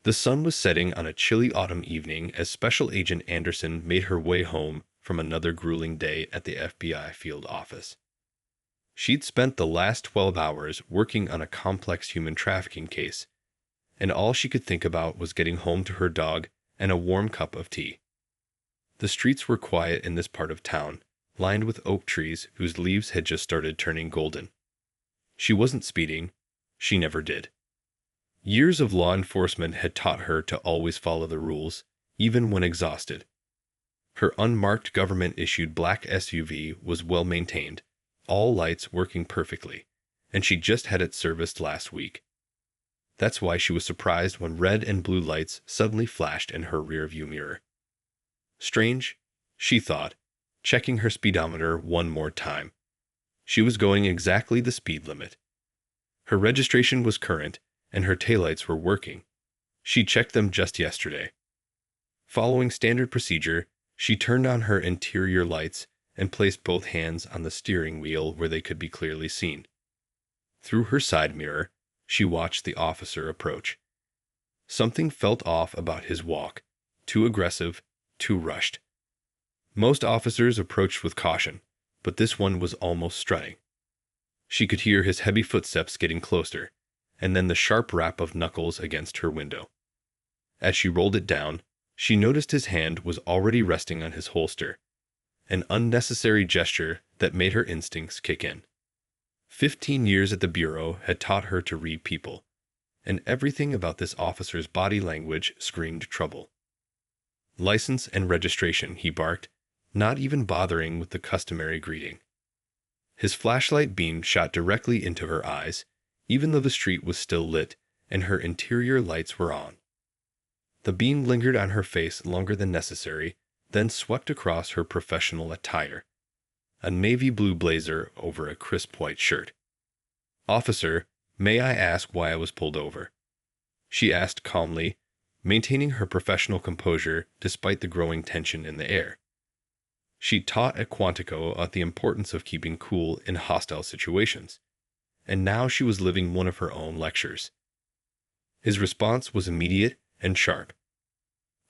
The sun was setting on a chilly autumn evening as Special Agent Anderson made her way home from another grueling day at the FBI field office. She'd spent the last 12 hours working on a complex human trafficking case, and all she could think about was getting home to her dog and a warm cup of tea. The streets were quiet in this part of town, lined with oak trees whose leaves had just started turning golden. She wasn't speeding. She never did. Years of law enforcement had taught her to always follow the rules, even when exhausted. Her unmarked government-issued black SUV was well maintained, all lights working perfectly, and she just had it serviced last week. That's why she was surprised when red and blue lights suddenly flashed in her rearview mirror. Strange, she thought, checking her speedometer one more time. She was going exactly the speed limit. Her registration was current, and her taillights were working. She checked them just yesterday. Following standard procedure, she turned on her interior lights and placed both hands on the steering wheel where they could be clearly seen. Through her side mirror, she watched the officer approach. Something felt off about his walk, too aggressive, too rushed. Most officers approached with caution, but this one was almost strutting. She could hear his heavy footsteps getting closer, and then the sharp rap of knuckles against her window. As she rolled it down, she noticed his hand was already resting on his holster, an unnecessary gesture that made her instincts kick in. 15 years at the Bureau had taught her to read people, and everything about this officer's body language screamed trouble. "License and registration," he barked, not even bothering with the customary greeting. His flashlight beam shot directly into her eyes, even though the street was still lit and her interior lights were on. The beam lingered on her face longer than necessary, then swept across her professional attire, a navy blue blazer over a crisp white shirt. "Officer, may I ask why I was pulled over?" she asked calmly, maintaining her professional composure despite the growing tension in the air. She taught at Quantico the importance of keeping cool in hostile situations, and now she was living one of her own lectures. His response was immediate and sharp.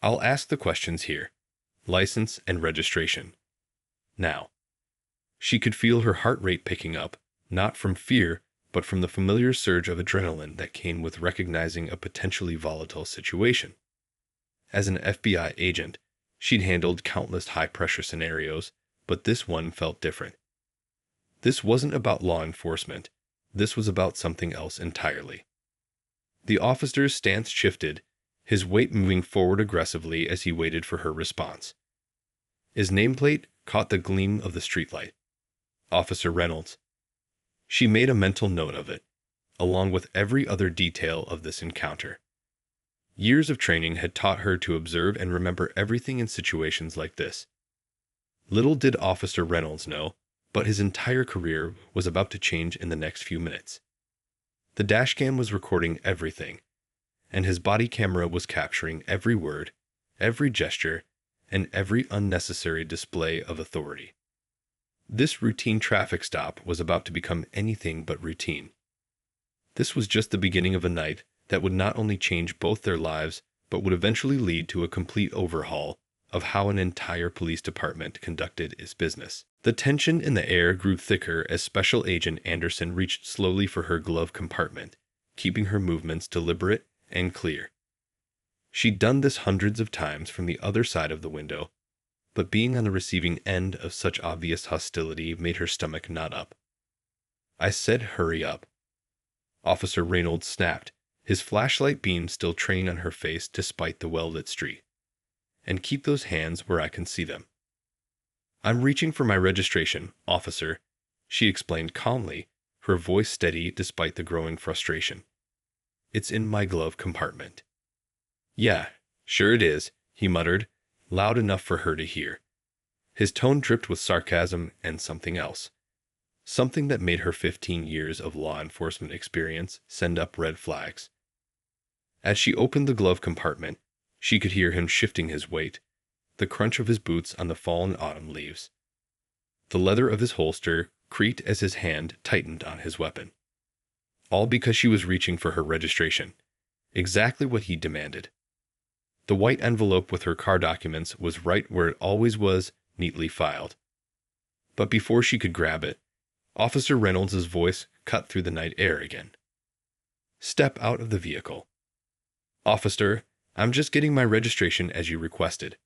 "I'll ask the questions here. License and registration. Now." She could feel her heart rate picking up, not from fear, but from the familiar surge of adrenaline that came with recognizing a potentially volatile situation. As an FBI agent, she'd handled countless high-pressure scenarios, but this one felt different. This wasn't about law enforcement. This was about something else entirely. The officer's stance shifted, his weight moving forward aggressively as he waited for her response. His nameplate caught the gleam of the streetlight. "Officer Reynolds." She made a mental note of it, along with every other detail of this encounter. Years of training had taught her to observe and remember everything in situations like this. Little did Officer Reynolds know, but his entire career was about to change in the next few minutes. The dashcam was recording everything, and his body camera was capturing every word, every gesture, and every unnecessary display of authority. This routine traffic stop was about to become anything but routine. This was just the beginning of a night that would not only change both their lives, but would eventually lead to a complete overhaul of how an entire police department conducted its business. The tension in the air grew thicker as Special Agent Anderson reached slowly for her glove compartment, keeping her movements deliberate and clear. She'd done this hundreds of times from the other side of the window, but being on the receiving end of such obvious hostility made her stomach knot up. "I said hurry up." Officer Reynolds snapped, his flashlight beam still training on her face despite the well-lit street. "And keep those hands where I can see them." "I'm reaching for my registration, officer," she explained calmly, her voice steady despite the growing frustration. "It's in my glove compartment." "Yeah, sure it is," he muttered, loud enough for her to hear. His tone dripped with sarcasm and something else. Something that made her 15 years of law enforcement experience send up red flags. As she opened the glove compartment, she could hear him shifting his weight, the crunch of his boots on the fallen autumn leaves. The leather of his holster creaked as his hand tightened on his weapon. All because she was reaching for her registration. Exactly what he demanded. The white envelope with her car documents was right where it always was, neatly filed. But before she could grab it, Officer Reynolds' voice cut through the night air again. "Step out of the vehicle." "Officer, I'm just getting my registration as you requested."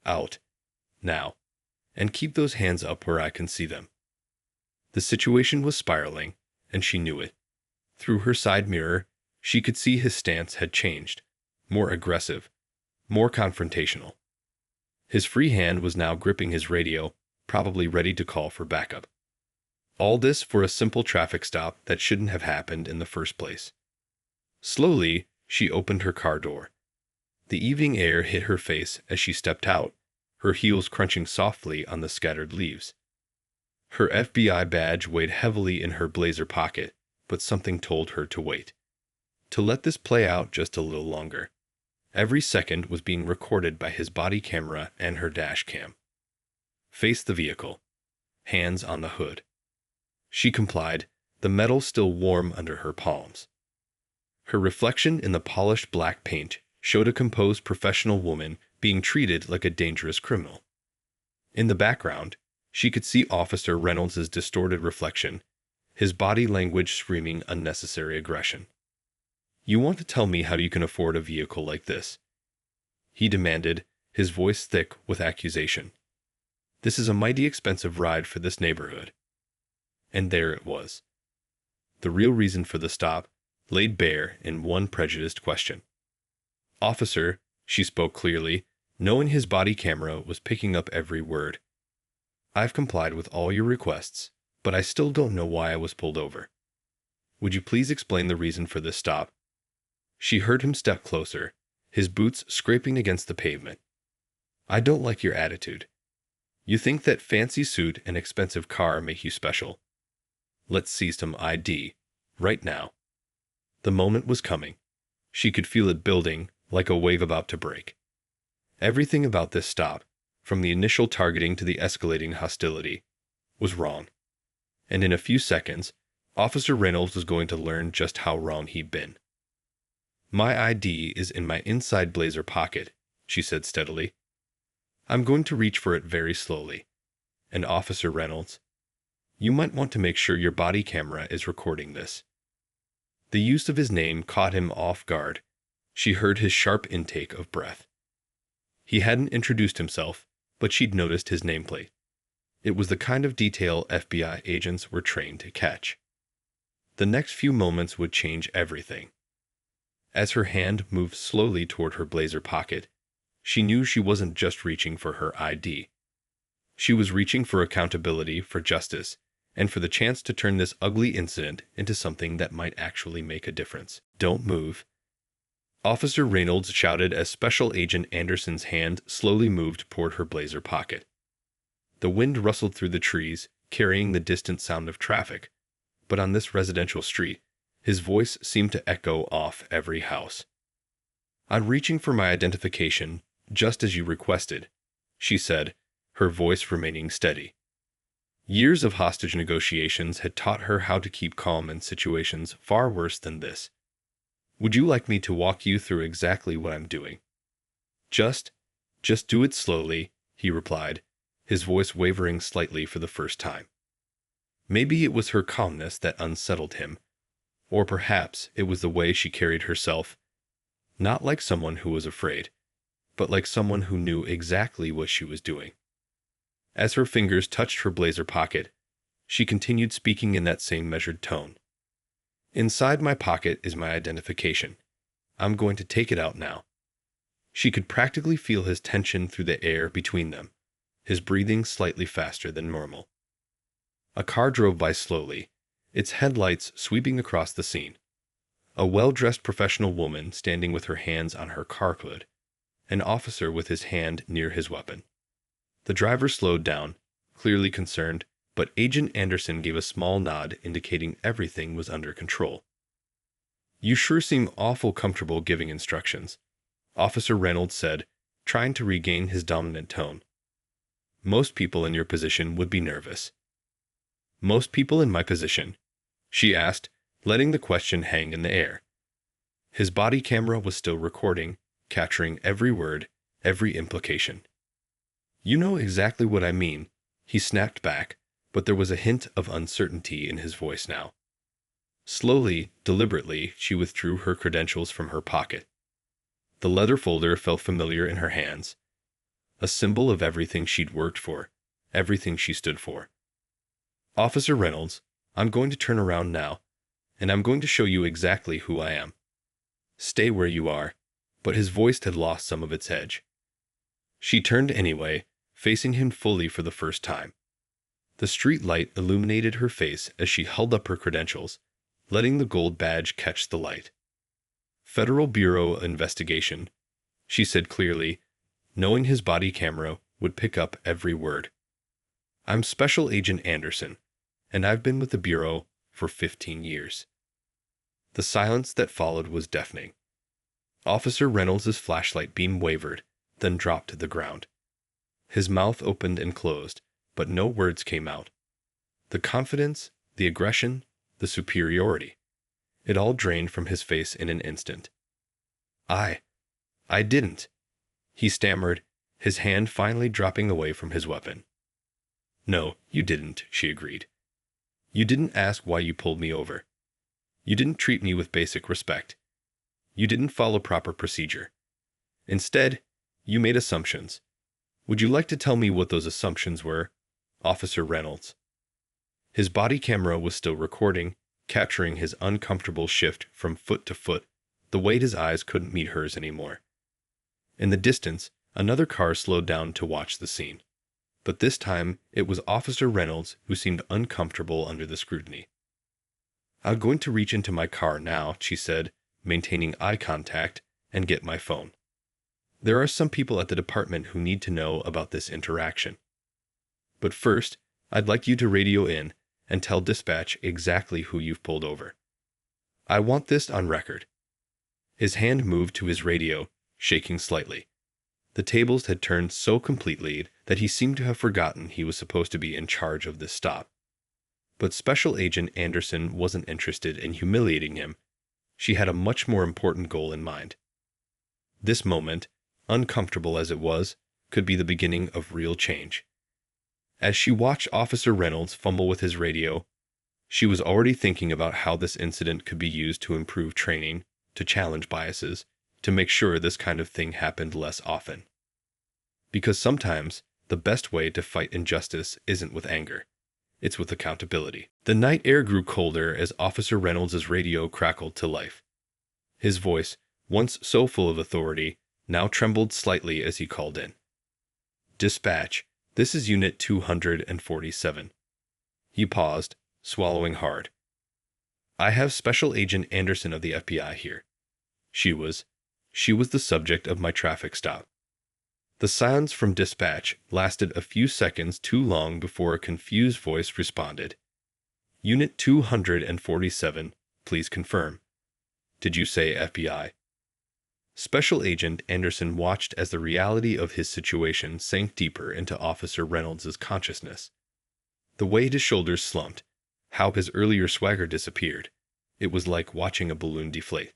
"Out. Now. And keep those hands up where I can see them." The situation was spiraling, and she knew it. Through her side mirror, she could see his stance had changed, more aggressive, more confrontational. His free hand was now gripping his radio, probably ready to call for backup. All this for a simple traffic stop that shouldn't have happened in the first place. Slowly, she opened her car door. The evening air hit her face as she stepped out, her heels crunching softly on the scattered leaves. Her FBI badge weighed heavily in her blazer pocket, but something told her to wait. To let this play out just a little longer. Every second was being recorded by his body camera and her dash cam. Face the vehicle. Hands on the hood. She complied, the metal still warm under her palms. Her reflection in the polished black paint showed a composed professional woman being treated like a dangerous criminal. In the background, she could see Officer Reynolds' distorted reflection, his body language screaming unnecessary aggression. "You want to tell me how you can afford a vehicle like this?" he demanded, his voice thick with accusation. "This is a mighty expensive ride for this neighborhood." And there it was. The real reason for the stop laid bare in one prejudiced question. "Officer," she spoke clearly, knowing his body camera was picking up every word, "I've complied with all your requests, but I still don't know why I was pulled over. Would you please explain the reason for this stop?" She heard him step closer, his boots scraping against the pavement. "I don't like your attitude. You think that fancy suit and expensive car make you special. Let's see some ID, right now." The moment was coming. She could feel it building, like a wave about to break. Everything about this stop, from the initial targeting to the escalating hostility, was wrong. And in a few seconds, Officer Reynolds was going to learn just how wrong he'd been. "My ID is in my inside blazer pocket," she said steadily. "I'm going to reach for it very slowly. And Officer Reynolds, you might want to make sure your body camera is recording this." The use of his name caught him off guard. She heard his sharp intake of breath. He hadn't introduced himself, but she'd noticed his nameplate. It was the kind of detail FBI agents were trained to catch. The next few moments would change everything. As her hand moved slowly toward her blazer pocket, she knew she wasn't just reaching for her ID. She was reaching for accountability, for justice, and for the chance to turn this ugly incident into something that might actually make a difference. "Don't move." Officer Reynolds shouted as Special Agent Anderson's hand slowly moved toward her blazer pocket. The wind rustled through the trees, carrying the distant sound of traffic, but on this residential street, his voice seemed to echo off every house. "I'm reaching for my identification, just as you requested," she said, her voice remaining steady. Years of hostage negotiations had taught her how to keep calm in situations far worse than this. "Would you like me to walk you through exactly what I'm doing?" Just do it slowly," he replied, his voice wavering slightly for the first time. Maybe it was her calmness that unsettled him, or perhaps it was the way she carried herself, not like someone who was afraid, but like someone who knew exactly what she was doing. As her fingers touched her blazer pocket, she continued speaking in that same measured tone. "Inside my pocket is my identification. I'm going to take it out now." She could practically feel his tension through the air between them, his breathing slightly faster than normal. A car drove by slowly, its headlights sweeping across the scene. A well-dressed professional woman standing with her hands on her car hood, an officer with his hand near his weapon. The driver slowed down, clearly concerned, but Agent Anderson gave a small nod indicating everything was under control. "You sure seem awful comfortable giving instructions," Officer Reynolds said, trying to regain his dominant tone. "Most people in your position would be nervous." "Most people in my position?" she asked, letting the question hang in the air. His body camera was still recording, capturing every word, every implication. "You know exactly what I mean," he snapped back, but there was a hint of uncertainty in his voice now. Slowly, deliberately, she withdrew her credentials from her pocket. The leather folder felt familiar in her hands, a symbol of everything she'd worked for, everything she stood for. "Officer Reynolds, I'm going to turn around now, and I'm going to show you exactly who I am. Stay where you are," but his voice had lost some of its edge. She turned anyway, facing him fully for the first time. The street light illuminated her face as she held up her credentials, letting the gold badge catch the light. "Federal Bureau of Investigation," she said clearly, knowing his body camera would pick up every word. "I'm Special Agent Anderson, and I've been with the Bureau for 15 years. The silence that followed was deafening. Officer Reynolds' flashlight beam wavered, then dropped to the ground. His mouth opened and closed, but no words came out. The confidence, the aggression, the superiority. It all drained from his face in an instant. I didn't," he stammered, his hand finally dropping away from his weapon. "No, you didn't," she agreed. "You didn't ask why you pulled me over. You didn't treat me with basic respect. You didn't follow proper procedure. Instead, you made assumptions. Would you like to tell me what those assumptions were, Officer Reynolds?" His body camera was still recording, capturing his uncomfortable shift from foot to foot, the weight his eyes couldn't meet hers anymore. In the distance, another car slowed down to watch the scene. But this time, it was Officer Reynolds who seemed uncomfortable under the scrutiny. "I'm going to reach into my car now," she said, maintaining eye contact, "and get my phone. There are some people at the department who need to know about this interaction. But first, I'd like you to radio in and tell dispatch exactly who you've pulled over. I want this on record." His hand moved to his radio, shaking slightly. The tables had turned so completely that he seemed to have forgotten he was supposed to be in charge of this stop. But Special Agent Anderson wasn't interested in humiliating him. She had a much more important goal in mind. This moment, uncomfortable as it was, could be the beginning of real change. As she watched Officer Reynolds fumble with his radio, she was already thinking about how this incident could be used to improve training, to challenge biases, to make sure this kind of thing happened less often. Because sometimes, the best way to fight injustice isn't with anger. It's with accountability. The night air grew colder as Officer Reynolds' radio crackled to life. His voice, once so full of authority, now trembled slightly as he called in. "Dispatch, this is Unit 247. He paused, swallowing hard. "I have Special Agent Anderson of the FBI here. She was the subject of my traffic stop." The silence from dispatch lasted a few seconds too long before a confused voice responded. "Unit 247, please confirm. Did you say FBI?" Special Agent Anderson watched as the reality of his situation sank deeper into Officer Reynolds' consciousness. The way his shoulders slumped, how his earlier swagger disappeared. It was like watching a balloon deflate.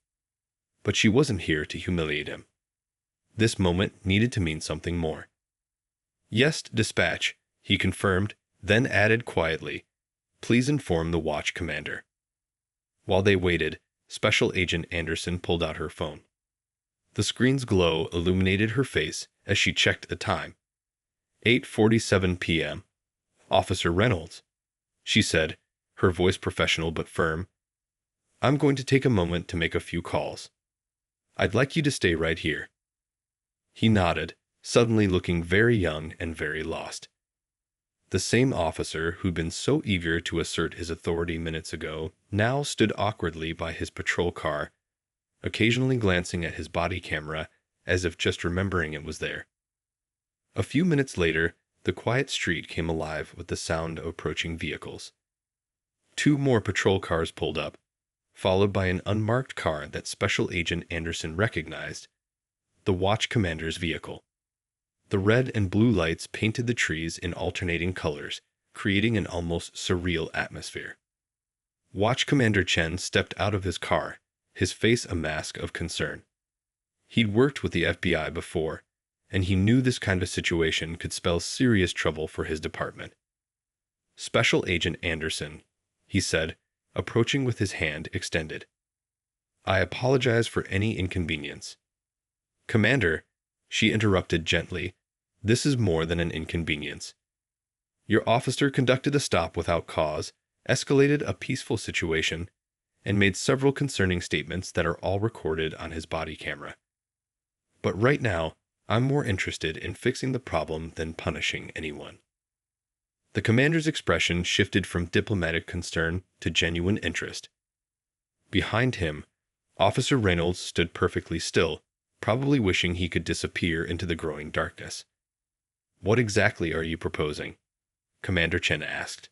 But she wasn't here to humiliate him. This moment needed to mean something more. "Yes, dispatch," he confirmed, then added quietly, "Please inform the watch commander." While they waited, Special Agent Anderson pulled out her phone. The screen's glow illuminated her face as she checked the time. 8:47 p.m. "Officer Reynolds," she said, her voice professional but firm. "I'm going to take a moment to make a few calls. I'd like you to stay right here." He nodded, suddenly looking very young and very lost. The same officer who'd been so eager to assert his authority minutes ago now stood awkwardly by his patrol car, occasionally glancing at his body camera as if just remembering it was there. A few minutes later, the quiet street came alive with the sound of approaching vehicles. 2 more patrol cars pulled up, followed by an unmarked car that Special Agent Anderson recognized, the watch commander's vehicle. The red and blue lights painted the trees in alternating colors, creating an almost surreal atmosphere. Watch Commander Chen stepped out of his car, his face a mask of concern. He'd worked with the FBI before, and he knew this kind of situation could spell serious trouble for his department. "Special Agent Anderson," he said, approaching with his hand extended. "I apologize for any inconvenience." "Commander," she interrupted gently, "this is more than an inconvenience. Your officer conducted a stop without cause, escalated a peaceful situation, and made several concerning statements that are all recorded on his body camera. But right now, I'm more interested in fixing the problem than punishing anyone." The commander's expression shifted from diplomatic concern to genuine interest. Behind him, Officer Reynolds stood perfectly still, probably wishing he could disappear into the growing darkness. "What exactly are you proposing?" Commander Chen asked.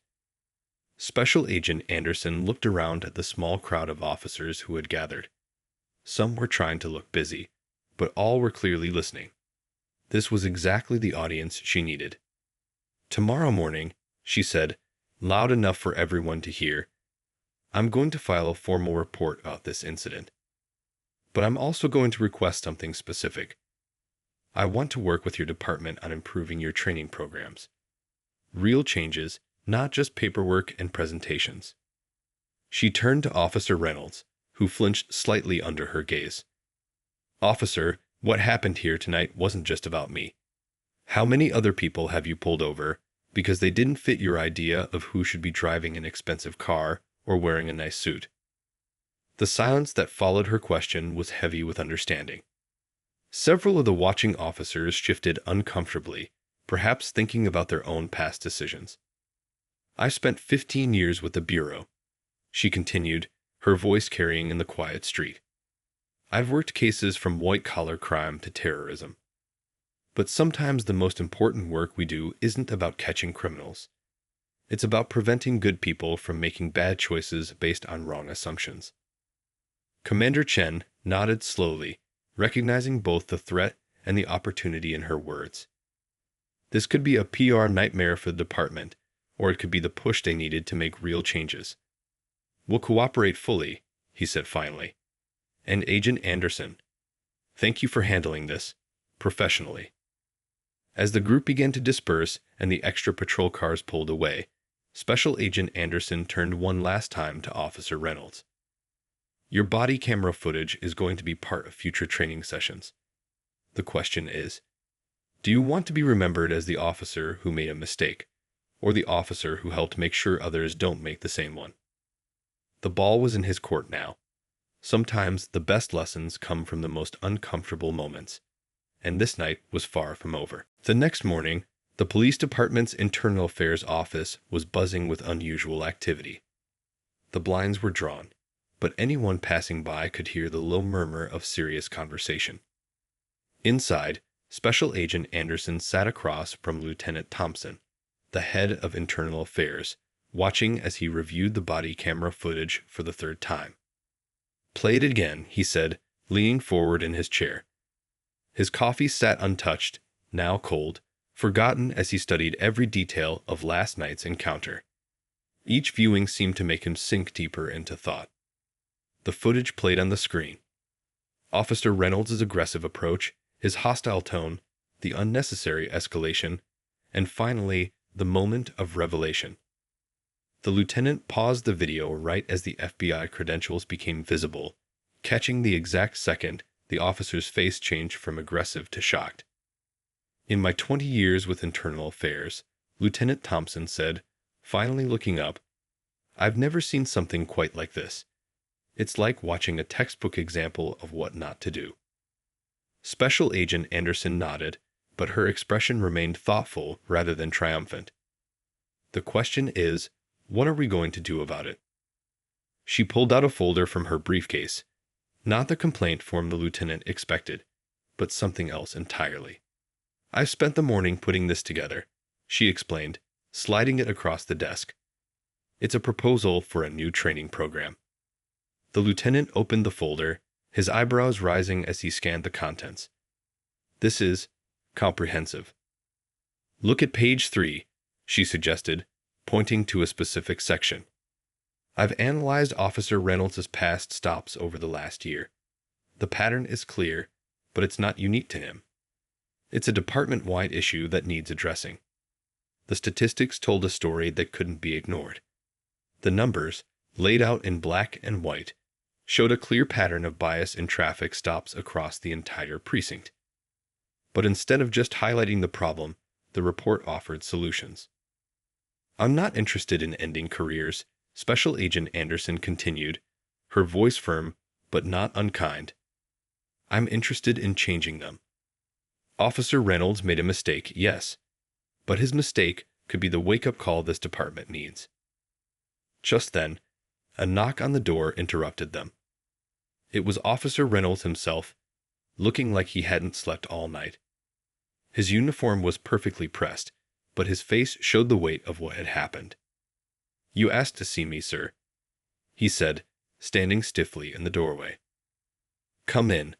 Special Agent Anderson looked around at the small crowd of officers who had gathered. Some were trying to look busy, but all were clearly listening. This was exactly the audience she needed. "Tomorrow morning," she said, loud enough for everyone to hear, "I'm going to file a formal report about this incident. But I'm also going to request something specific. I want to work with your department on improving your training programs. Real changes, not just paperwork and presentations." She turned to Officer Reynolds, who flinched slightly under her gaze. "Officer, what happened here tonight wasn't just about me. How many other people have you pulled over because they didn't fit your idea of who should be driving an expensive car or wearing a nice suit?" The silence that followed her question was heavy with understanding. Several of the watching officers shifted uncomfortably, perhaps thinking about their own past decisions. "I spent 15 years with the Bureau," she continued, her voice carrying in the quiet street. "I've worked cases from white-collar crime to terrorism. But sometimes the most important work we do isn't about catching criminals. It's about preventing good people from making bad choices based on wrong assumptions." Commander Chen nodded slowly, recognizing both the threat and the opportunity in her words. This could be a PR nightmare for the department, or it could be the push they needed to make real changes. "We'll cooperate fully," he said finally. "And Agent Anderson, thank you for handling this professionally." As the group began to disperse and the extra patrol cars pulled away, Special Agent Anderson turned one last time to Officer Reynolds. "Your body camera footage is going to be part of future training sessions. The question is, do you want to be remembered as the officer who made a mistake, or the officer who helped make sure others don't make the same one?" The ball was in his court now. Sometimes the best lessons come from the most uncomfortable moments, and this night was far from over. The next morning, the police department's internal affairs office was buzzing with unusual activity. The blinds were drawn, but anyone passing by could hear the low murmur of serious conversation. Inside, Special Agent Anderson sat across from Lieutenant Thompson, the head of Internal Affairs, watching as he reviewed the body camera footage for the third time. "Play it again," he said, leaning forward in his chair. His coffee sat untouched, now cold, forgotten as he studied every detail of last night's encounter. Each viewing seemed to make him sink deeper into thought. The footage played on the screen. Officer Reynolds' aggressive approach, his hostile tone, the unnecessary escalation, and finally, the moment of revelation. The lieutenant paused the video right as the FBI credentials became visible, catching the exact second the officer's face changed from aggressive to shocked. "In my 20 years with Internal Affairs," Lieutenant Thompson said, finally looking up, "I've never seen something quite like this. It's like watching a textbook example of what not to do." Special Agent Anderson nodded, but her expression remained thoughtful rather than triumphant. "The question is, what are we going to do about it?" She pulled out a folder from her briefcase. Not the complaint form the lieutenant expected, but something else entirely. "I've spent the morning putting this together," she explained, sliding it across the desk. "It's a proposal for a new training program." The lieutenant opened the folder, his eyebrows rising as he scanned the contents. "This is comprehensive." "Look at page 3, she suggested, pointing to a specific section. I've analyzed Officer Reynolds' past stops over the last year. The pattern is clear, but it's not unique to him. It's a department-wide issue that needs addressing. The statistics told a story that couldn't be ignored. The numbers, laid out in black and white, showed a clear pattern of bias in traffic stops across the entire precinct. But instead of just highlighting the problem, the report offered solutions. I'm not interested in ending careers, Special Agent Anderson continued, her voice firm but not unkind. I'm interested in changing them. Officer Reynolds made a mistake, yes, but his mistake could be the wake-up call this department needs. Just then, a knock on the door interrupted them. It was Officer Reynolds himself, looking like he hadn't slept all night. His uniform was perfectly pressed, but his face showed the weight of what had happened. "You asked to see me, sir," he said, standing stiffly in the doorway. "Come in,"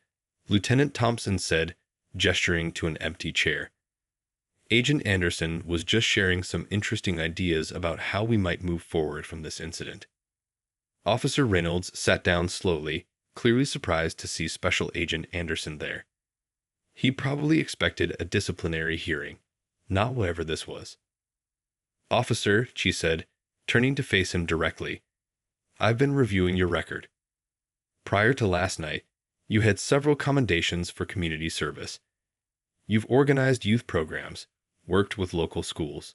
Lieutenant Thompson said, gesturing to an empty chair. Agent Anderson was just sharing some interesting ideas about how we might move forward from this incident. Officer Reynolds sat down slowly, clearly surprised to see Special Agent Anderson there. He probably expected a disciplinary hearing, not whatever this was. "Officer," she said, turning to face him directly, "I've been reviewing your record. Prior to last night, you had several commendations for community service. You've organized youth programs, worked with local schools.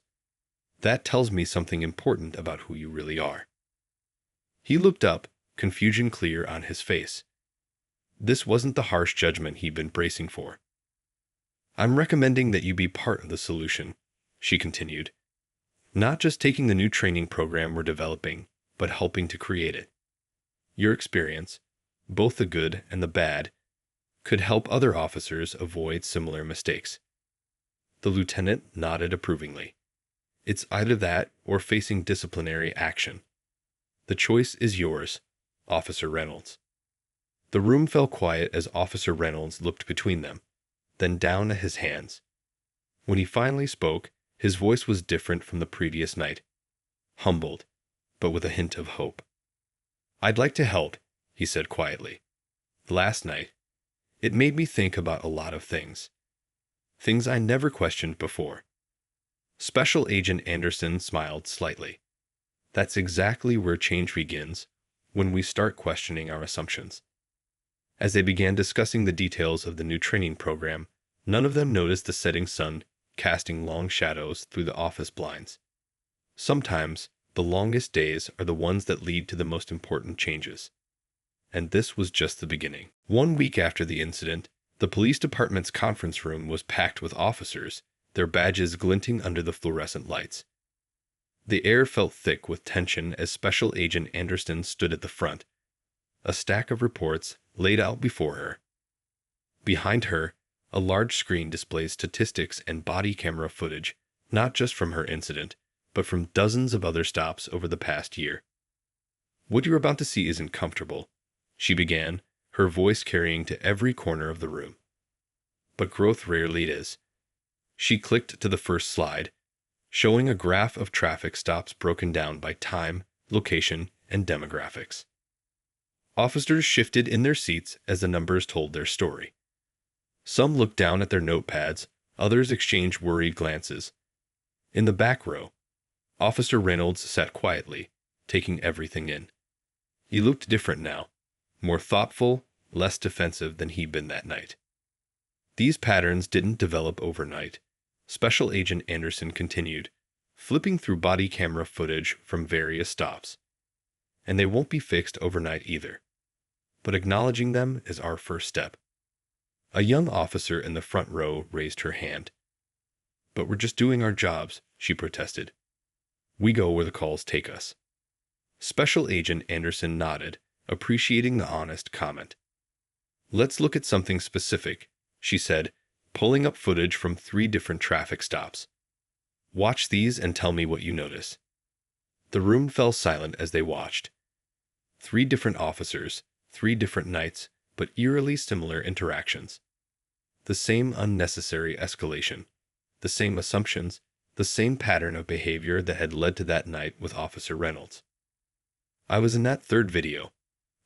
That tells me something important about who you really are." He looked up, confusion clear on his face. This wasn't the harsh judgment he'd been bracing for. "I'm recommending that you be part of the solution," she continued. "Not just taking the new training program we're developing, but helping to create it. Your experience, both the good and the bad, could help other officers avoid similar mistakes." The lieutenant nodded approvingly. "It's either that or facing disciplinary action. The choice is yours, Officer Reynolds." The room fell quiet as Officer Reynolds looked between them, then down at his hands. When he finally spoke, his voice was different from the previous night, humbled, but with a hint of hope. "I'd like to help," he said quietly. "Last night, it made me think about a lot of things. Things I never questioned before." Special Agent Anderson smiled slightly. "That's exactly where change begins, when we start questioning our assumptions." As they began discussing the details of the new training program, none of them noticed the setting sun casting long shadows through the office blinds. Sometimes, the longest days are the ones that lead to the most important changes. And this was just the beginning. 1 week after the incident, the police department's conference room was packed with officers, their badges glinting under the fluorescent lights. The air felt thick with tension as Special Agent Anderson stood at the front, a stack of reports laid out before her. Behind her, a large screen displays statistics and body camera footage, not just from her incident, but from dozens of other stops over the past year. "What you're about to see isn't comfortable," she began, her voice carrying to every corner of the room. "But growth rarely is." She clicked to the first slide, showing a graph of traffic stops broken down by time, location, and demographics. Officers shifted in their seats as the numbers told their story. Some looked down at their notepads, others exchanged worried glances. In the back row, Officer Reynolds sat quietly, taking everything in. He looked different now, more thoughtful, less defensive than he'd been that night. "These patterns didn't develop overnight," Special Agent Anderson continued, flipping through body camera footage from various stops. "And they won't be fixed overnight either. But acknowledging them is our first step." A young officer in the front row raised her hand. "But we're just doing our jobs," she protested. "We go where the calls take us." Special Agent Anderson nodded, appreciating the honest comment. "Let's look at something specific," she said, pulling up footage from 3 different traffic stops. "Watch these and tell me what you notice." The room fell silent as they watched. 3 different officers, 3 different nights, but eerily similar interactions. The same unnecessary escalation, the same assumptions, the same pattern of behavior that had led to that night with Officer Reynolds. I was in that third video.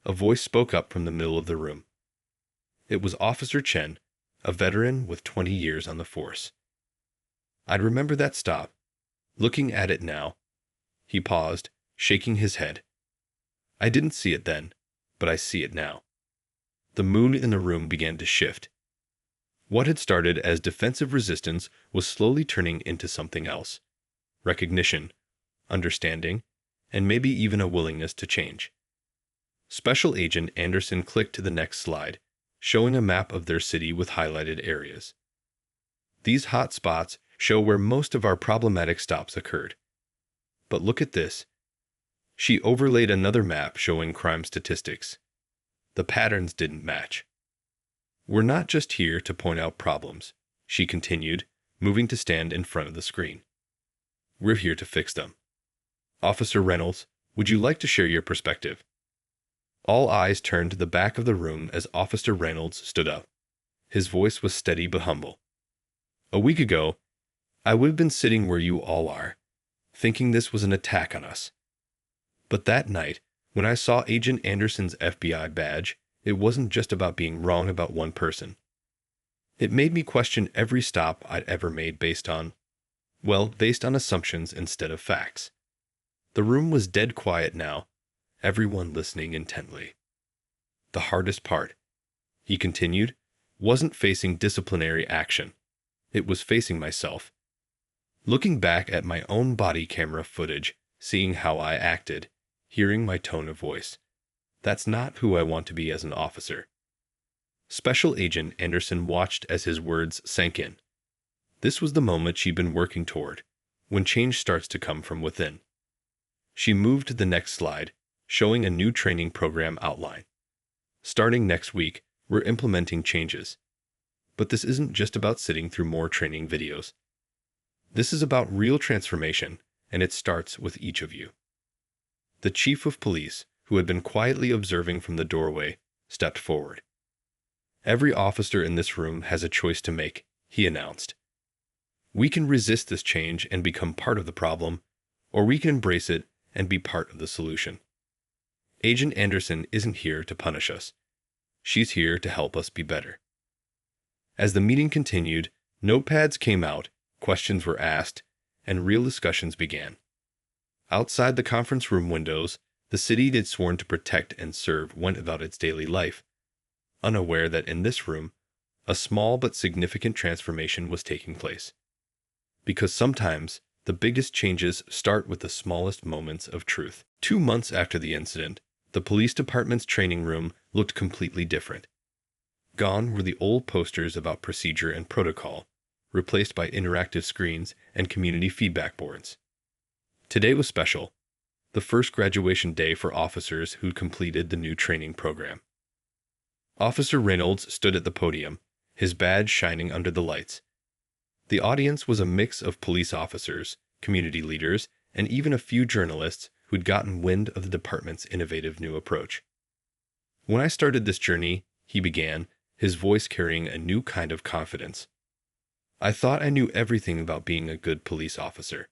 A voice spoke up from the middle of the room. It was Officer Chen, a veteran with 20 years on the force. I'd remember that stop. Looking at it now, he paused, shaking his head. I didn't see it then, but I see it now. The mood in the room began to shift. What had started as defensive resistance was slowly turning into something else. Recognition, understanding, and maybe even a willingness to change. Special Agent Anderson clicked to the next slide, showing a map of their city with highlighted areas. These hot spots show where most of our problematic stops occurred. But look at this. She overlaid another map showing crime statistics. The patterns didn't match. We're not just here to point out problems, she continued, moving to stand in front of the screen. We're here to fix them. Officer Reynolds, would you like to share your perspective? All eyes turned to the back of the room as Officer Reynolds stood up. His voice was steady but humble. A week ago, I would have been sitting where you all are, thinking this was an attack on us. But that night, when I saw Agent Anderson's FBI badge, it wasn't just about being wrong about one person. It made me question every stop I'd ever made based on assumptions instead of facts. The room was dead quiet now, everyone listening intently. The hardest part, he continued, wasn't facing disciplinary action. It was facing myself. Looking back at my own body camera footage, seeing how I acted, hearing my tone of voice. That's not who I want to be as an officer. Special Agent Anderson watched as his words sank in. This was the moment she'd been working toward, when change starts to come from within. She moved to the next slide, showing a new training program outline. Starting next week, we're implementing changes. But this isn't just about sitting through more training videos. This is about real transformation, and it starts with each of you. The chief of police, who had been quietly observing from the doorway, stepped forward. Every officer in this room has a choice to make, he announced. We can resist this change and become part of the problem, or we can embrace it and be part of the solution. Agent Anderson isn't here to punish us. She's here to help us be better. As the meeting continued, notepads came out, questions were asked, and real discussions began. Outside the conference room windows, the city they'd sworn to protect and serve went about its daily life, unaware that in this room, a small but significant transformation was taking place. Because sometimes, the biggest changes start with the smallest moments of truth. 2 months after the incident, the police department's training room looked completely different. Gone were the old posters about procedure and protocol, replaced by interactive screens and community feedback boards. Today was special, the first graduation day for officers who'd completed the new training program. Officer Reynolds stood at the podium, his badge shining under the lights. The audience was a mix of police officers, community leaders, and even a few journalists who'd gotten wind of the department's innovative new approach. When I started this journey, he began, his voice carrying a new kind of confidence. I thought I knew everything about being a good police officer.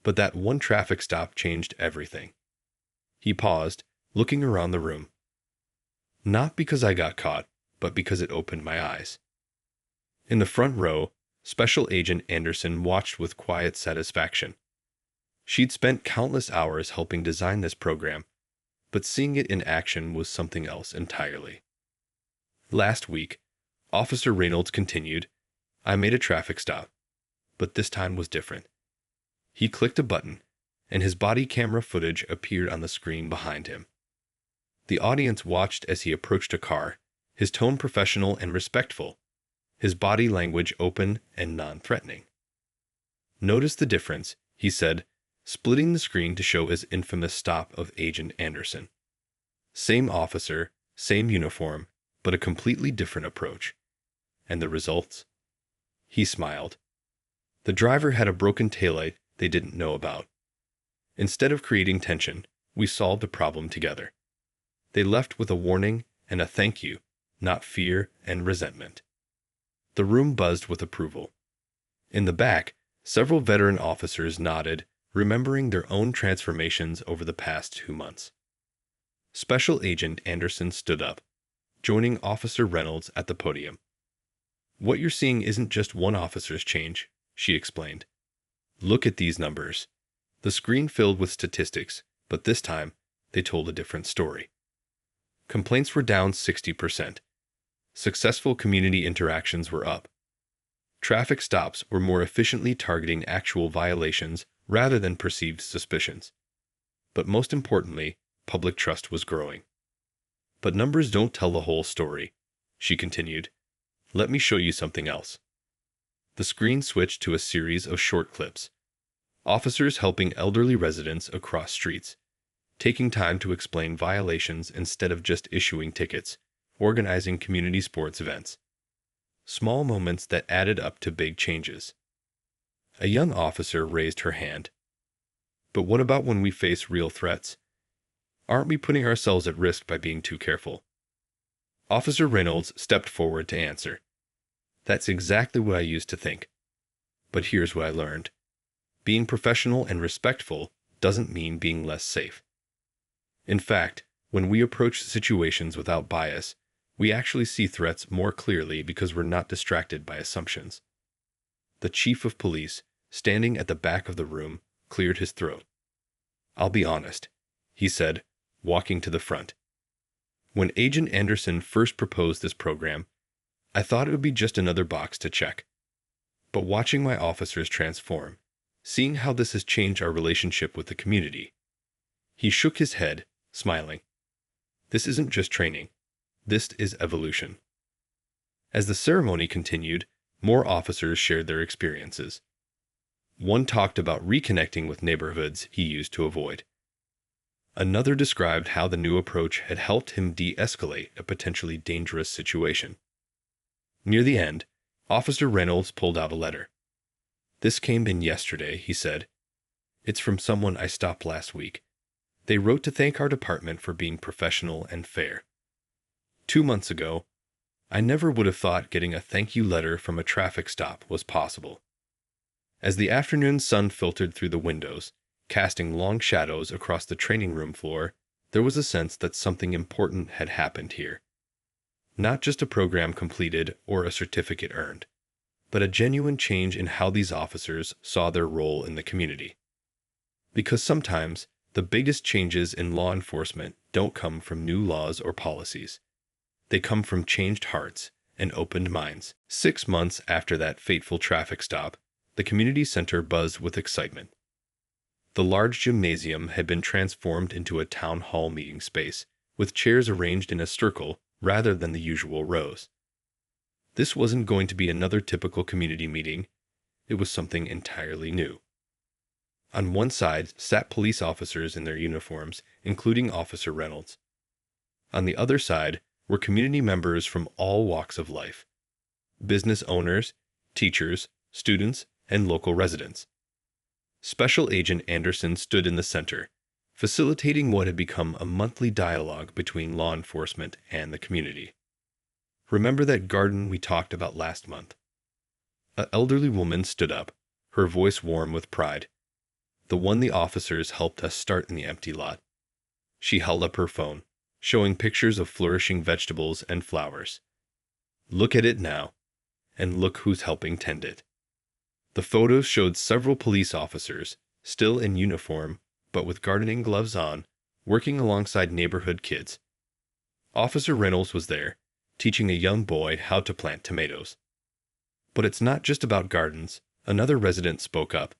But that one traffic stop changed everything. He paused, looking around the room. Not because I got caught, but because it opened my eyes. In the front row, Special Agent Anderson watched with quiet satisfaction. She'd spent countless hours helping design this program, but seeing it in action was something else entirely. Last week, Officer Reynolds continued, I made a traffic stop, but this time was different. He clicked a button, and his body camera footage appeared on the screen behind him. The audience watched as he approached a car, his tone professional and respectful, his body language open and non-threatening. Notice the difference, he said, splitting the screen to show his infamous stop of Agent Anderson. Same officer, same uniform, but a completely different approach. And the results? He smiled. The driver had a broken taillight they didn't know about. Instead of creating tension, we solved a problem together. They left with a warning and a thank you, not fear and resentment. The room buzzed with approval. In the back, several veteran officers nodded, remembering their own transformations over the past 2 months. Special Agent Anderson stood up, joining Officer Reynolds at the podium. "What you're seeing isn't just one officer's change," she explained. "Look at these numbers." The screen filled with statistics, but this time they told a different story. Complaints were down 60%. Successful community interactions were up. Traffic stops were more efficiently targeting actual violations rather than perceived suspicions. But most importantly, public trust was growing. "But numbers don't tell the whole story," she continued. "Let me show you something else." The screen switched to a series of short clips. Officers helping elderly residents across streets, taking time to explain violations instead of just issuing tickets, organizing community sports events. Small moments that added up to big changes. A young officer raised her hand. "But what about when we face real threats? Aren't we putting ourselves at risk by being too careful?" Officer Reynolds stepped forward to answer. "That's exactly what I used to think. But here's what I learned. Being professional and respectful doesn't mean being less safe. In fact, when we approach situations without bias, we actually see threats more clearly because we're not distracted by assumptions." The chief of police, standing at the back of the room, cleared his throat. "I'll be honest," he said, walking to the front. "When Agent Anderson first proposed this program, I thought it would be just another box to check. But watching my officers transform, seeing how this has changed our relationship with the community." He shook his head, smiling. "This isn't just training. This is evolution." As the ceremony continued, more officers shared their experiences. One talked about reconnecting with neighborhoods he used to avoid. Another described how the new approach had helped him de-escalate a potentially dangerous situation. Near the end, Officer Reynolds pulled out a letter. "This came in yesterday," he said. "It's from someone I stopped last week. They wrote to thank our department for being professional and fair. 2 months ago, I never would have thought getting a thank you letter from a traffic stop was possible." As the afternoon sun filtered through the windows, casting long shadows across the training room floor, there was a sense that something important had happened here. Not just a program completed or a certificate earned, but a genuine change in how these officers saw their role in the community. Because sometimes, the biggest changes in law enforcement don't come from new laws or policies. They come from changed hearts and opened minds. 6 months after that fateful traffic stop, the community center buzzed with excitement. The large gymnasium had been transformed into a town hall meeting space, with chairs arranged in a circle rather than the usual rows. This wasn't going to be another typical community meeting. It was something entirely new. On one side sat police officers in their uniforms, including Officer Reynolds. On the other side were community members from all walks of life: business owners, teachers, students, and local residents. Special Agent Anderson stood in the center, facilitating what had become a monthly dialogue between law enforcement and the community. "Remember that garden we talked about last month?" An elderly woman stood up, her voice warm with pride. "The one the officers helped us start in the empty lot." She held up her phone, showing pictures of flourishing vegetables and flowers. "Look at it now, and look who's helping tend it." The photos showed several police officers, still in uniform, but with gardening gloves on, working alongside neighborhood kids. Officer Reynolds was there, teaching a young boy how to plant tomatoes. "But it's not just about gardens," another resident spoke up.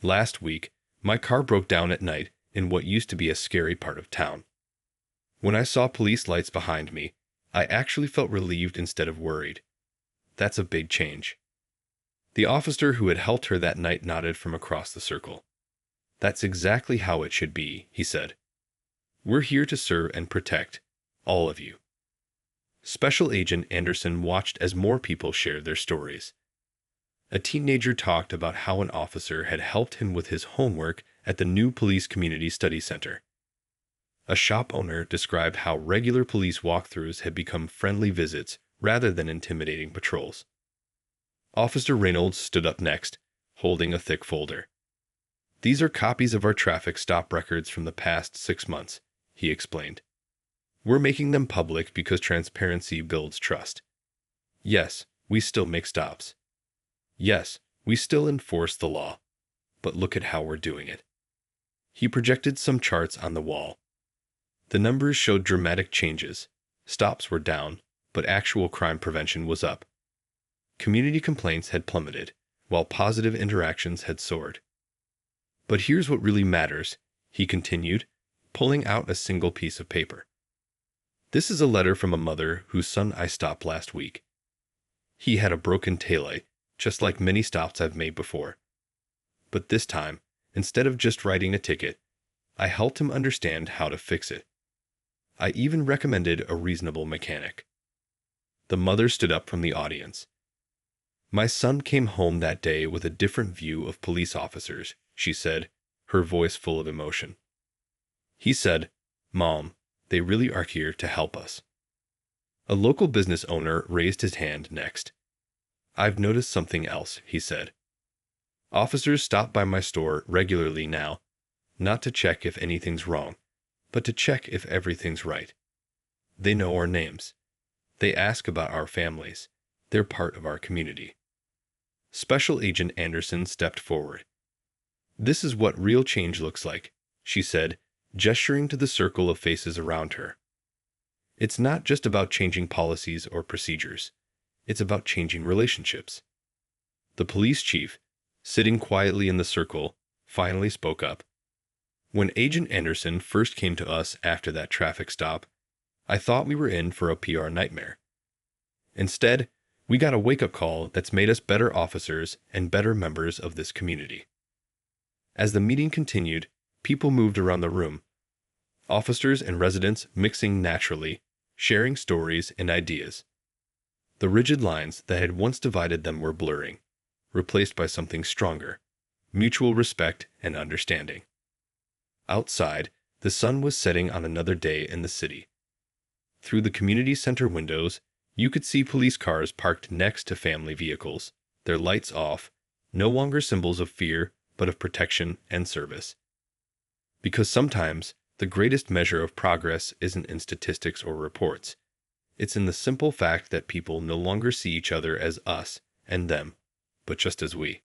"Last week, my car broke down at night in what used to be a scary part of town. When I saw police lights behind me, I actually felt relieved instead of worried. That's a big change." The officer who had helped her that night nodded from across the circle. "That's exactly how it should be," he said. "We're here to serve and protect, all of you." Special Agent Anderson watched as more people shared their stories. A teenager talked about how an officer had helped him with his homework at the new Police Community Study Center. A shop owner described how regular police walkthroughs had become friendly visits rather than intimidating patrols. Officer Reynolds stood up next, holding a thick folder. These are copies of our traffic stop records from the past 6 months, he explained. We're making them public because transparency builds trust. Yes, we still make stops. Yes, we still enforce the law. But look at how we're doing it. He projected some charts on the wall. The numbers showed dramatic changes. Stops were down, but actual crime prevention was up. Community complaints had plummeted, while positive interactions had soared. But here's what really matters, he continued, pulling out a single piece of paper. This is a letter from a mother whose son I stopped last week. He had a broken taillight, just like many stops I've made before. But this time, instead of just writing a ticket, I helped him understand how to fix it. I even recommended a reasonable mechanic. The mother stood up from the audience. My son came home that day with a different view of police officers, she said, her voice full of emotion. He said, "Mom, they really are here to help us." A local business owner raised his hand next. "I've noticed something else," he said. "Officers stop by my store regularly now, not to check if anything's wrong, but to check if everything's right. They know our names. They ask about our families. They're part of our community." Special Agent Anderson stepped forward. "This is what real change looks like," she said, gesturing to the circle of faces around her. "It's not just about changing policies or procedures. It's about changing relationships." The police chief, sitting quietly in the circle, finally spoke up. "When Agent Anderson first came to us after that traffic stop, I thought we were in for a PR nightmare. Instead, we got a wake-up call that's made us better officers and better members of this community." As the meeting continued, people moved around the room, officers and residents mixing naturally, sharing stories and ideas. The rigid lines that had once divided them were blurring, replaced by something stronger, mutual respect and understanding. Outside, the sun was setting on another day in the city. Through the community center windows, you could see police cars parked next to family vehicles, their lights off, no longer symbols of fear, but of protection and service. Because sometimes, the greatest measure of progress isn't in statistics or reports. It's in the simple fact that people no longer see each other as us and them, but just as we.